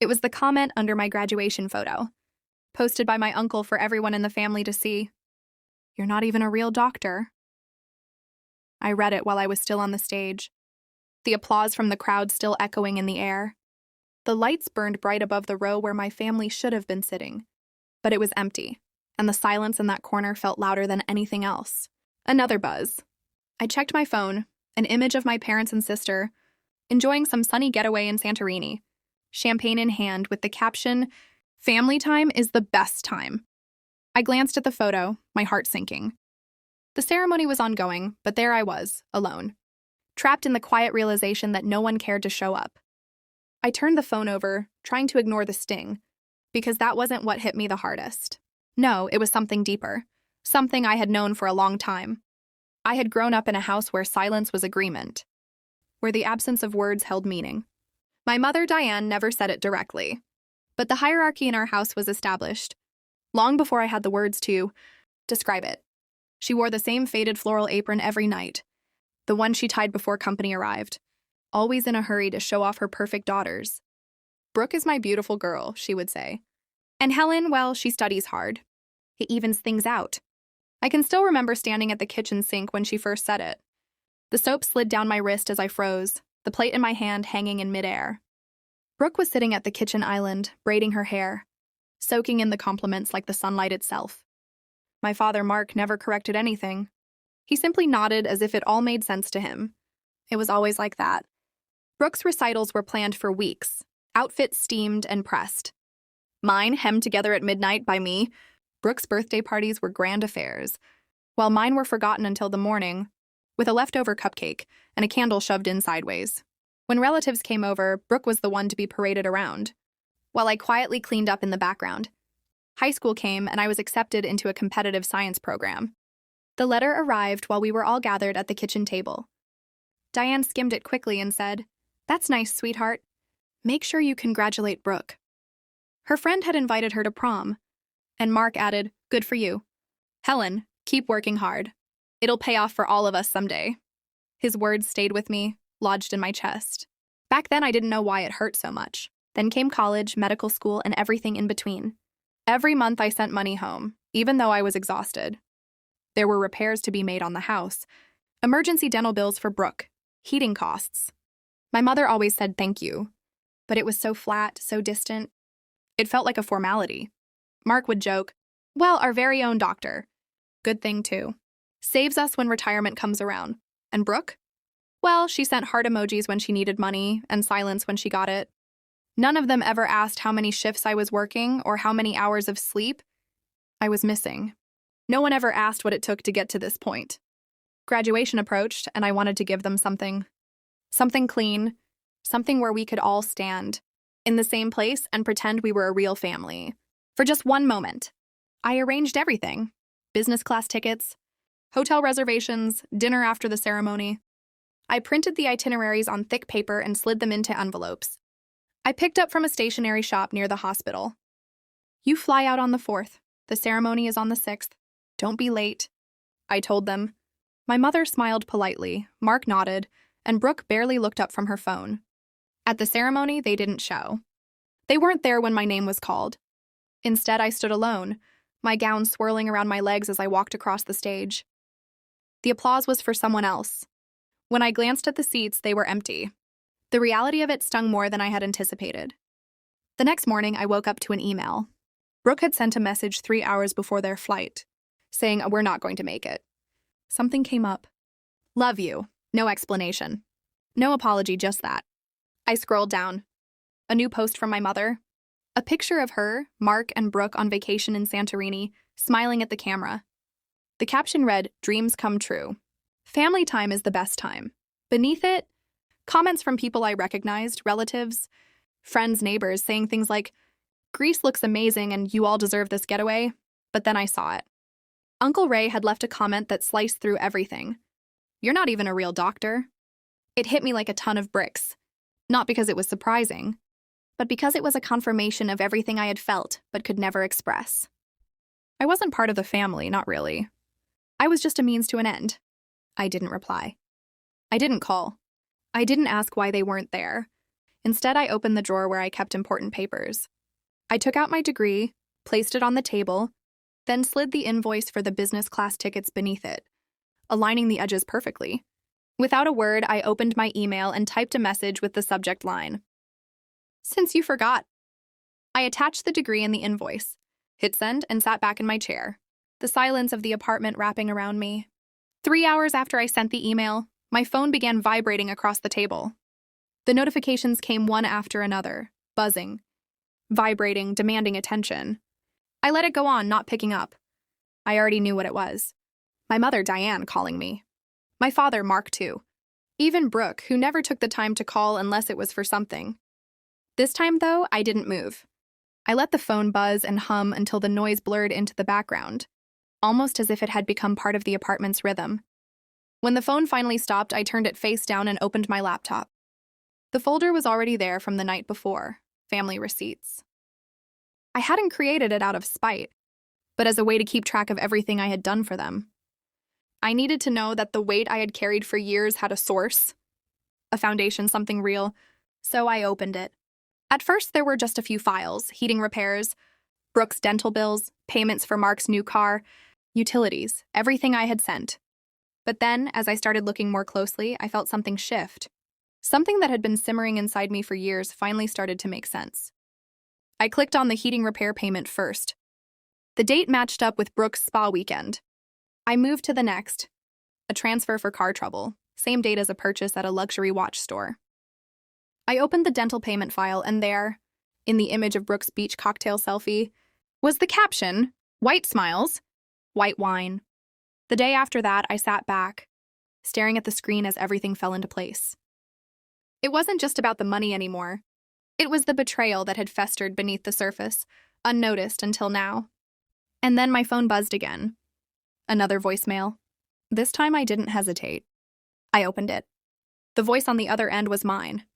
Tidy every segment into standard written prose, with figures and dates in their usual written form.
It was the comment under my graduation photo, posted by my uncle for everyone in the family to see. "You're not even a real doctor." I read it while I was still on the stage, the applause from the crowd still echoing in the air. The lights burned bright above the row where my family should have been sitting, but it was empty, and the silence in that corner felt louder than anything else. Another buzz. I checked my phone, an image of my parents and sister, enjoying some sunny getaway in Santorini, champagne in hand with the caption, "Family time is the best time." I glanced at the photo, my heart sinking. The ceremony was ongoing, but there I was, alone, trapped in the quiet realization that no one cared to show up. I turned the phone over, trying to ignore the sting, because that wasn't what hit me the hardest. No, it was something deeper, something I had known for a long time. I had grown up in a house where silence was agreement, where the absence of words held meaning. My mother, Diane, never said it directly, but the hierarchy in our house was established, long before I had the words to describe it. She wore the same faded floral apron every night, the one she tied before company arrived, always in a hurry to show off her perfect daughters. "Brooke is my beautiful girl," she would say. "And Helen, well, she studies hard. It evens things out." I can still remember standing at the kitchen sink when she first said it. The soap slid down my wrist as I froze, the plate in my hand hanging in midair. Brooke was sitting at the kitchen island, braiding her hair, soaking in the compliments like the sunlight itself. My father, Mark, never corrected anything. He simply nodded as if it all made sense to him. It was always like that. Brooke's recitals were planned for weeks, outfits steamed and pressed. Mine, hemmed together at midnight by me. Brooke's birthday parties were grand affairs, while mine were forgotten until the morning, with a leftover cupcake and a candle shoved in sideways. When relatives came over, Brooke was the one to be paraded around, while I quietly cleaned up in the background. High school came, and I was accepted into a competitive science program. The letter arrived while we were all gathered at the kitchen table. Diane skimmed it quickly and said, "That's nice, sweetheart. Make sure you congratulate Brooke." Her friend had invited her to prom, and Mark added, "Good for you. Helen, keep working hard. It'll pay off for all of us someday." His words stayed with me, lodged in my chest. Back then, I didn't know why it hurt so much. Then came college, medical school, and everything in between. Every month I sent money home, even though I was exhausted. There were repairs to be made on the house, emergency dental bills for Brooke, heating costs. My mother always said thank you, but it was so flat, so distant. It felt like a formality. Mark would joke, "Well, our very own doctor. Good thing, too. Saves us when retirement comes around. And Brooke? Well, she sent heart emojis when she needed money and silence when she got it. None of them ever asked how many shifts I was working or how many hours of sleep I was missing. No one ever asked what it took to get to this point. Graduation approached, and I wanted to give them something. Something clean, something where we could all stand in the same place and pretend we were a real family. For just one moment, I arranged everything. Business class tickets, hotel reservations, dinner after the ceremony. I printed the itineraries on thick paper and slid them into envelopes. I picked up from a stationery shop near the hospital. "You fly out on the 4th. The ceremony is on the 6th. Don't be late," I told them. My mother smiled politely, Mark nodded, and Brooke barely looked up from her phone. At the ceremony, they didn't show. They weren't there when my name was called. Instead, I stood alone, my gown swirling around my legs as I walked across the stage. The applause was for someone else. When I glanced at the seats, they were empty. The reality of it stung more than I had anticipated. The next morning, I woke up to an email. Brooke had sent a message 3 hours before their flight, saying, "We're not going to make it." Something came up. "Love you." No explanation. No apology, just that. I scrolled down. A new post from my mother. A picture of her, Mark, and Brooke on vacation in Santorini, smiling at the camera. The caption read, "Dreams come true. Family time is the best time." Beneath it, comments from people I recognized, relatives, friends, neighbors, saying things like, "Greece looks amazing and you all deserve this getaway." But then I saw it. Uncle Ray had left a comment that sliced through everything. "You're not even a real doctor." It hit me like a ton of bricks. Not because it was surprising, but because it was a confirmation of everything I had felt but could never express. I wasn't part of the family, not really. I was just a means to an end. I didn't reply. I didn't call. I didn't ask why they weren't there. Instead, I opened the drawer where I kept important papers. I took out my degree, placed it on the table, then slid the invoice for the business class tickets beneath it, aligning the edges perfectly. Without a word, I opened my email and typed a message with the subject line. Since you forgot. I attached the degree and the invoice, hit send, and sat back in my chair, the silence of the apartment wrapping around me. 3 hours after I sent the email, my phone began vibrating across the table. The notifications came one after another, buzzing, vibrating, demanding attention. I let it go on, not picking up. I already knew what it was. My mother, Diane, calling me. My father, Mark, too. Even Brooke, who never took the time to call unless it was for something. This time, though, I didn't move. I let the phone buzz and hum until the noise blurred into the background, almost as if it had become part of the apartment's rhythm. When the phone finally stopped, I turned it face down and opened my laptop. The folder was already there from the night before, family receipts. I hadn't created it out of spite, but as a way to keep track of everything I had done for them. I needed to know that the weight I had carried for years had a source, a foundation, something real, so I opened it. At first, there were just a few files: heating repairs, Brooke's dental bills, payments for Mark's new car, utilities, everything I had sent. But then, as I started looking more closely, I felt something shift. Something that had been simmering inside me for years finally started to make sense. I clicked on the heating repair payment first. The date matched up with Brooke's spa weekend. I moved to the next, a transfer for car trouble, same date as a purchase at a luxury watch store. I opened the dental payment file, and there, in the image of Brooke's beach cocktail selfie, was the caption, "White smiles, white wine." The day after that, I sat back, staring at the screen as everything fell into place. It wasn't just about the money anymore. It was the betrayal that had festered beneath the surface, unnoticed until now. And then my phone buzzed again. Another voicemail. This time I didn't hesitate. I opened it. The voice on the other end was mine.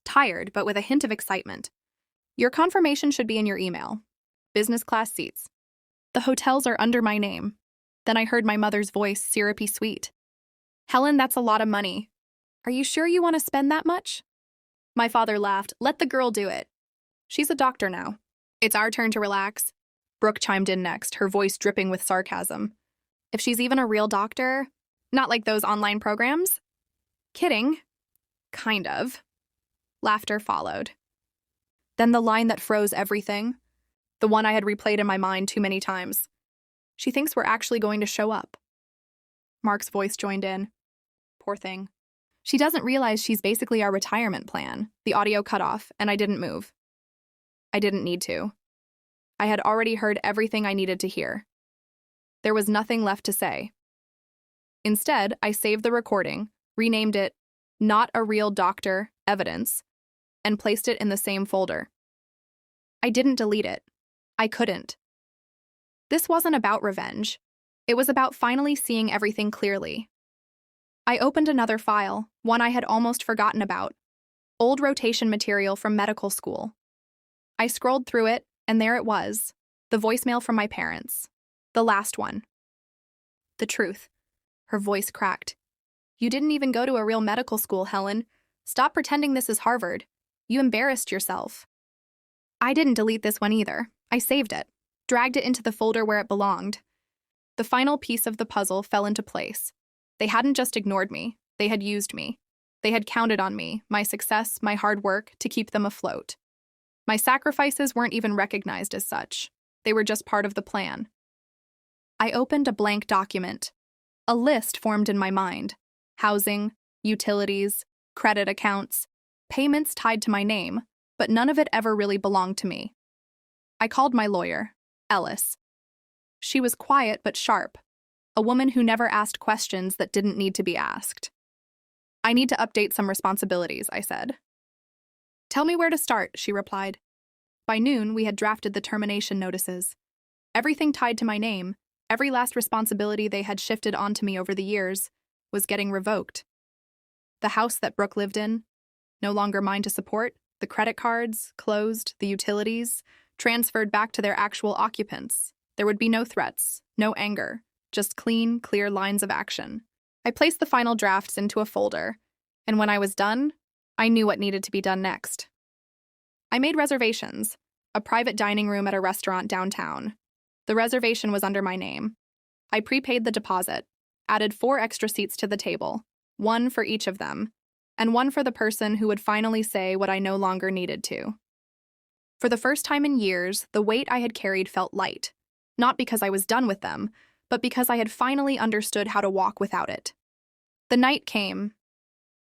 Tired, but with a hint of excitement. "Your confirmation should be in your email. Business class seats. The hotels are under my name." Then I heard my mother's voice, syrupy sweet. "Helen, that's a lot of money. Are you sure you want to spend that much?" My father laughed. "Let the girl do it. She's a doctor now. It's our turn to relax." Brooke chimed in next, her voice dripping with sarcasm. "If she's even a real doctor? Not like those online programs?" "Kidding. Kind of." Laughter followed. Then the line that froze everything, the one I had replayed in my mind too many times. "She thinks we're actually going to show up." Mark's voice joined in. "Poor thing. She doesn't realize she's basically our retirement plan." The audio cut off, and I didn't move. I didn't need to. I had already heard everything I needed to hear. There was nothing left to say. Instead, I saved the recording, renamed it "Not a Real Doctor Evidence," and placed it in the same folder. I didn't delete it. I couldn't. This wasn't about revenge. It was about finally seeing everything clearly. I opened another file, one I had almost forgotten about. Old rotation material from medical school. I scrolled through it, and there it was, the voicemail from my parents. The last one. The truth. Her voice cracked. "You didn't even go to a real medical school, Helen. Stop pretending this is Harvard. You embarrassed yourself." I didn't delete this one either. I saved it, dragged it into the folder where it belonged. The final piece of the puzzle fell into place. They hadn't just ignored me. They had used me. They had counted on me, my success, my hard work, to keep them afloat. My sacrifices weren't even recognized as such. They were just part of the plan. I opened a blank document. A list formed in my mind. Housing, utilities, credit accounts, payments tied to my name, but none of it ever really belonged to me. I called my lawyer, Ellis. She was quiet but sharp, a woman who never asked questions that didn't need to be asked. "I need to update some responsibilities," I said. "Tell me where to start," she replied. By noon, we had drafted the termination notices. Everything tied to my name, every last responsibility they had shifted onto me over the years, was getting revoked. The house that Brooke lived in, no longer mine to support, the credit cards, closed, the utilities, transferred back to their actual occupants. There would be no threats, no anger, just clean, clear lines of action. I placed the final drafts into a folder, and when I was done, I knew what needed to be done next. I made reservations, a private dining room at a restaurant downtown. The reservation was under my name. I prepaid the deposit, added 4 extra seats to the table, 1 for each of them, and 1 for the person who would finally say what I no longer needed to. For the first time in years, the weight I had carried felt light, not because I was done with them, but because I had finally understood how to walk without it. The night came.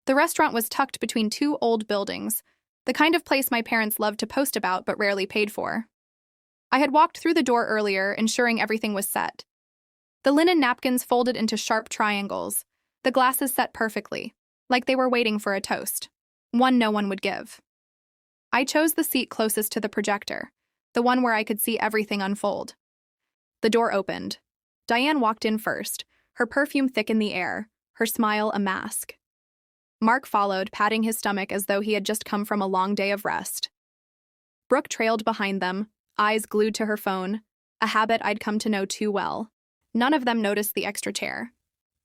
The restaurant was tucked between 2 old buildings, the kind of place my parents loved to post about but rarely paid for. I had walked through the door earlier, ensuring everything was set. The linen napkins folded into sharp triangles, the glasses set perfectly, like they were waiting for a toast, one no one would give. I chose the seat closest to the projector, the one where I could see everything unfold. The door opened. Diane walked in first, her perfume thick in the air, her smile a mask. Mark followed, patting his stomach as though he had just come from a long day of rest. Brooke trailed behind them, eyes glued to her phone, a habit I'd come to know too well. None of them noticed the extra chair.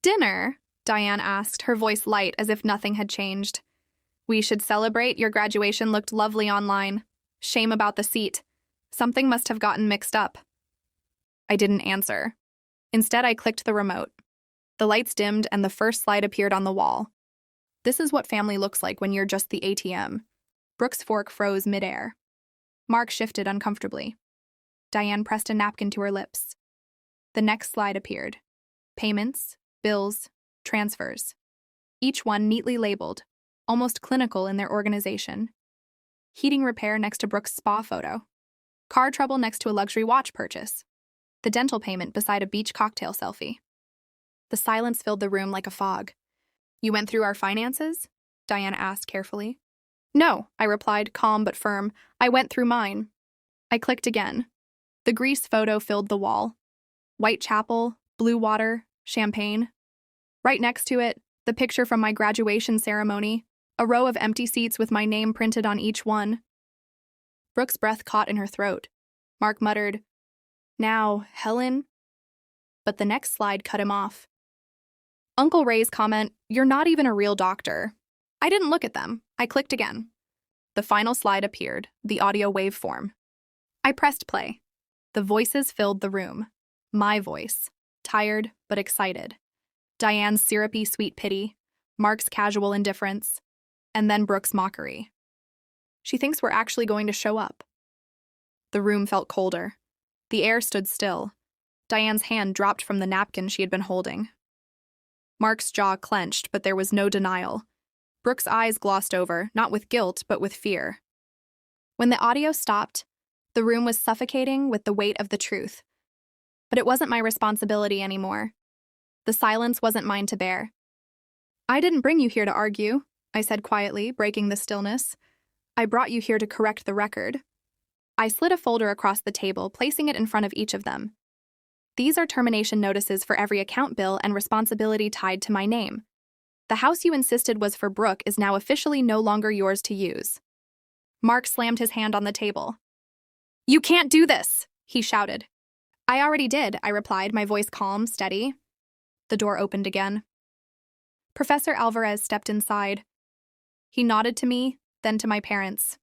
"Dinner?" Diane asked, her voice light as if nothing had changed. "We should celebrate. Your graduation looked lovely online. Shame about the seat. Something must have gotten mixed up." I didn't answer. Instead, I clicked the remote. The lights dimmed and the first slide appeared on the wall. This is what family looks like when you're just the ATM. Brooke's fork froze midair. Mark shifted uncomfortably. Diane pressed a napkin to her lips. The next slide appeared. Payments, bills, transfers. Each one neatly labeled, almost clinical in their organization. Heating repair next to Brooke's spa photo. Car trouble next to a luxury watch purchase. The dental payment beside a beach cocktail selfie. The silence filled the room like a fog. "You went through our finances?" Diane asked carefully. "No," I replied, calm but firm. "I went through mine." I clicked again. The Greece photo filled the wall. Whitechapel, blue water, champagne. Right next to it, the picture from my graduation ceremony, a row of empty seats with my name printed on each one. Brooke's breath caught in her throat. Mark muttered, "Now, Helen?" But the next slide cut him off. Uncle Ray's comment, "You're not even a real doctor." I didn't look at them. I clicked again. The final slide appeared, the audio waveform. I pressed play. The voices filled the room. My voice, tired but excited. Diane's syrupy sweet pity, Mark's casual indifference, and then Brooke's mockery. "She thinks we're actually going to show up." The room felt colder. The air stood still. Diane's hand dropped from the napkin she had been holding. Mark's jaw clenched, but there was no denial. Brooke's eyes glossed over, not with guilt, but with fear. When the audio stopped, the room was suffocating with the weight of the truth. But it wasn't my responsibility anymore. The silence wasn't mine to bear. "I didn't bring you here to argue," I said quietly, breaking the stillness. "I brought you here to correct the record." I slid a folder across the table, placing it in front of each of them. "These are termination notices for every account bill and responsibility tied to my name. The house you insisted was for Brooke is now officially no longer yours to use." Mark slammed his hand on the table. "You can't do this," he shouted. "I already did," I replied, my voice calm, steady. The door opened again. Professor Alvarez stepped inside. He nodded to me, then to my parents.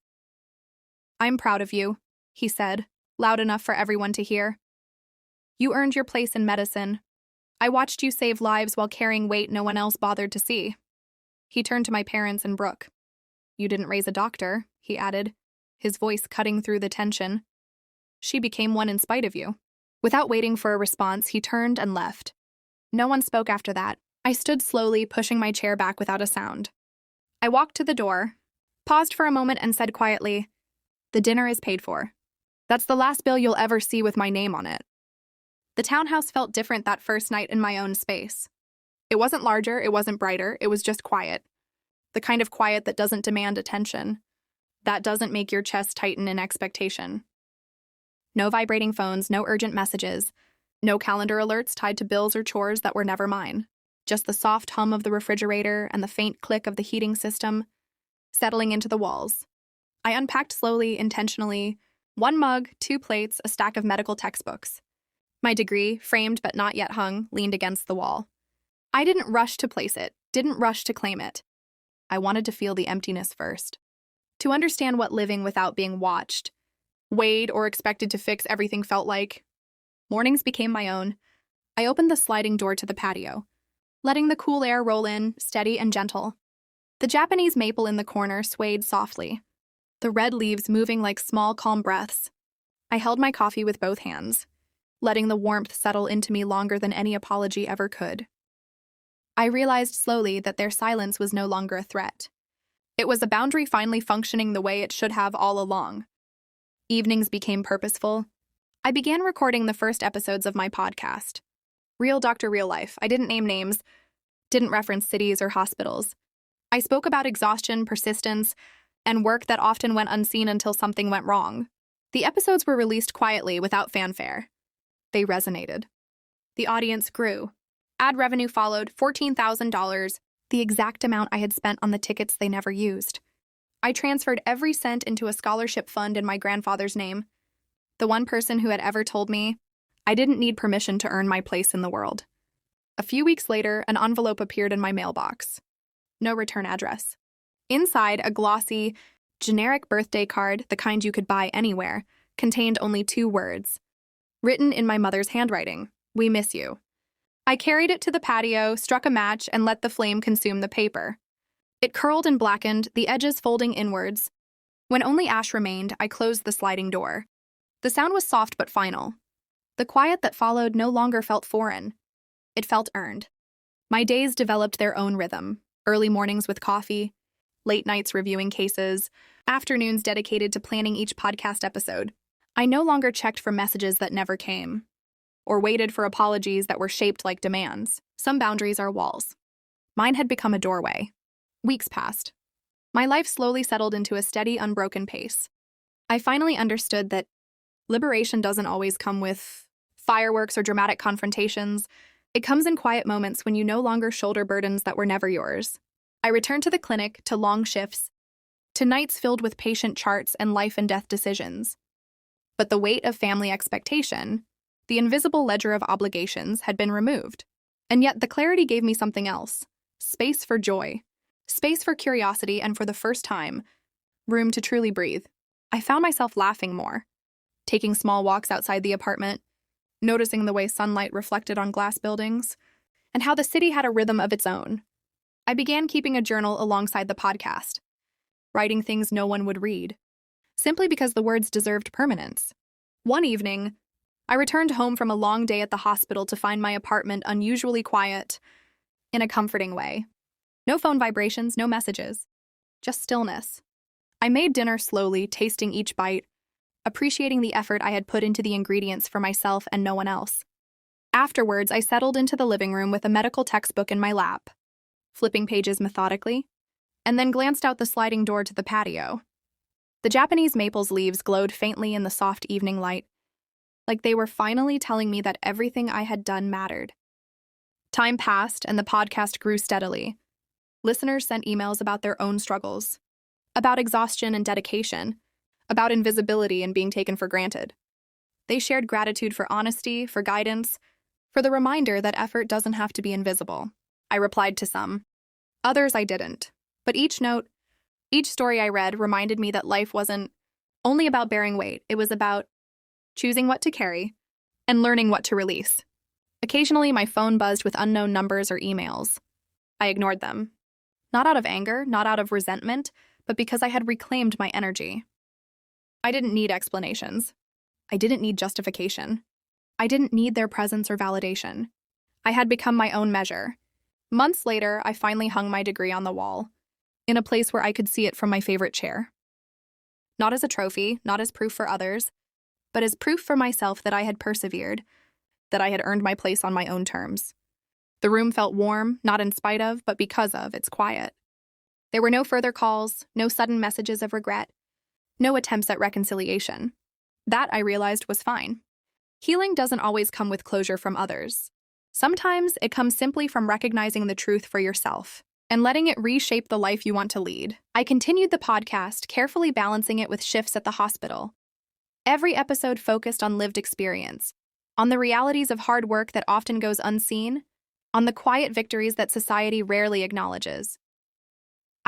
"I'm proud of you," he said, loud enough for everyone to hear. "You earned your place in medicine. I watched you save lives while carrying weight no one else bothered to see." He turned to my parents and Brooke. "You didn't raise a doctor," he added, his voice cutting through the tension. "She became one in spite of you." Without waiting for a response, he turned and left. No one spoke after that. I stood slowly, pushing my chair back without a sound. I walked to the door, paused for a moment and said quietly, "The dinner is paid for. That's the last bill you'll ever see with my name on it." The townhouse felt different that first night in my own space. It wasn't larger, it wasn't brighter, it was just quiet. The kind of quiet that doesn't demand attention, that doesn't make your chest tighten in expectation. No vibrating phones, no urgent messages, no calendar alerts tied to bills or chores that were never mine. Just the soft hum of the refrigerator and the faint click of the heating system settling into the walls. I unpacked slowly, intentionally, 1 mug, 2 plates, a stack of medical textbooks. My degree, framed but not yet hung, leaned against the wall. I didn't rush to place it, didn't rush to claim it. I wanted to feel the emptiness first. To understand what living without being watched, weighed, or expected to fix everything felt like. Mornings became my own. I opened the sliding door to the patio, letting the cool air roll in, steady and gentle. The Japanese maple in the corner swayed softly, the red leaves moving like small, calm breaths. I held my coffee with both hands, letting the warmth settle into me longer than any apology ever could. I realized slowly that their silence was no longer a threat. It was a boundary finally functioning the way it should have all along. Evenings became purposeful. I began recording the first episodes of my podcast. Real Doctor Real Life. I didn't name names, didn't reference cities or hospitals. I spoke about exhaustion, persistence, and work that often went unseen until something went wrong. The episodes were released quietly, without fanfare. They resonated. The audience grew. Ad revenue followed, $14,000, the exact amount I had spent on the tickets they never used. I transferred every cent into a scholarship fund in my grandfather's name. The one person who had ever told me I didn't need permission to earn my place in the world. A few weeks later, an envelope appeared in my mailbox. No return address. Inside, a glossy, generic birthday card, the kind you could buy anywhere, contained only 2 words. Written in my mother's handwriting, "We miss you." I carried it to the patio, struck a match, and let the flame consume the paper. It curled and blackened, the edges folding inwards. When only ash remained, I closed the sliding door. The sound was soft but final. The quiet that followed no longer felt foreign. It felt earned. My days developed their own rhythm. Early mornings with coffee, late nights reviewing cases, afternoons dedicated to planning each podcast episode. I no longer checked for messages that never came, or waited for apologies that were shaped like demands. Some boundaries are walls. Mine had become a doorway. Weeks passed. My life slowly settled into a steady, unbroken pace. I finally understood that liberation doesn't always come with fireworks or dramatic confrontations. It comes in quiet moments when you no longer shoulder burdens that were never yours. I returned to the clinic, to long shifts, to nights filled with patient charts and life and death decisions. But the weight of family expectation, the invisible ledger of obligations, had been removed. And yet the clarity gave me something else. Space for joy. Space for curiosity, and for the first time, room to truly breathe. I found myself laughing more, taking small walks outside the apartment, noticing the way sunlight reflected on glass buildings, and how the city had a rhythm of its own. I began keeping a journal alongside the podcast, writing things no one would read, simply because the words deserved permanence. One evening, I returned home from a long day at the hospital to find my apartment unusually quiet, in a comforting way. No phone vibrations, no messages, just stillness. I made dinner slowly, tasting each bite, appreciating the effort I had put into the ingredients for myself and no one else. Afterwards, I settled into the living room with a medical textbook in my lap, flipping pages methodically, and then glanced out the sliding door to the patio. The Japanese maple's leaves glowed faintly in the soft evening light, like they were finally telling me that everything I had done mattered. Time passed, and the podcast grew steadily. Listeners sent emails about their own struggles, about exhaustion and dedication, about invisibility and being taken for granted. They shared gratitude for honesty, for guidance, for the reminder that effort doesn't have to be invisible. I replied to some. Others I didn't. But each note, each story I read reminded me that life wasn't only about bearing weight. It was about choosing what to carry and learning what to release. Occasionally, my phone buzzed with unknown numbers or emails. I ignored them. Not out of anger, not out of resentment, but because I had reclaimed my energy. I didn't need explanations. I didn't need justification. I didn't need their presence or validation. I had become my own measure. Months later, I finally hung my degree on the wall, in a place where I could see it from my favorite chair. Not as a trophy, not as proof for others, but as proof for myself that I had persevered, that I had earned my place on my own terms. The room felt warm, not in spite of, but because of, its quiet. There were no further calls, no sudden messages of regret, no attempts at reconciliation. That, I realized, was fine. Healing doesn't always come with closure from others. Sometimes it comes simply from recognizing the truth for yourself and letting it reshape the life you want to lead. I continued the podcast, carefully balancing it with shifts at the hospital. Every episode focused on lived experience, on the realities of hard work that often goes unseen, on the quiet victories that society rarely acknowledges.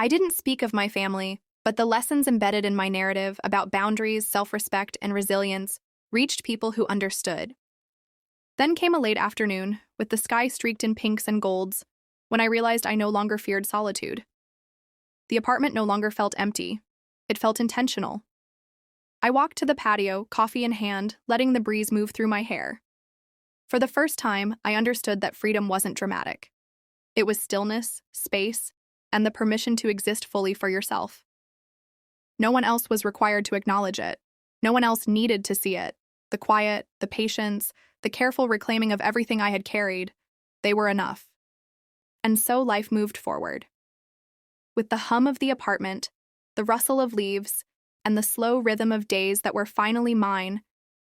I didn't speak of my family, but the lessons embedded in my narrative about boundaries, self-respect, and resilience reached people who understood. Then came a late afternoon, with the sky streaked in pinks and golds, when I realized I no longer feared solitude. The apartment no longer felt empty. It felt intentional. I walked to the patio, coffee in hand, letting the breeze move through my hair. For the first time, I understood that freedom wasn't dramatic. It was stillness, space, and the permission to exist fully for yourself. No one else was required to acknowledge it. No one else needed to see it. The quiet, the patience, the careful reclaiming of everything I had carried, they were enough. And so life moved forward. With the hum of the apartment, the rustle of leaves, and the slow rhythm of days that were finally mine,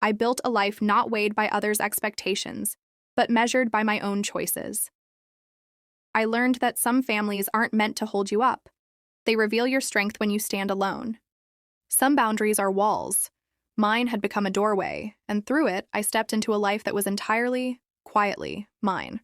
I built a life not weighed by others' expectations, but measured by my own choices. I learned that some families aren't meant to hold you up. They reveal your strength when you stand alone. Some boundaries are walls. Mine had become a doorway, and through it, I stepped into a life that was entirely, quietly, mine.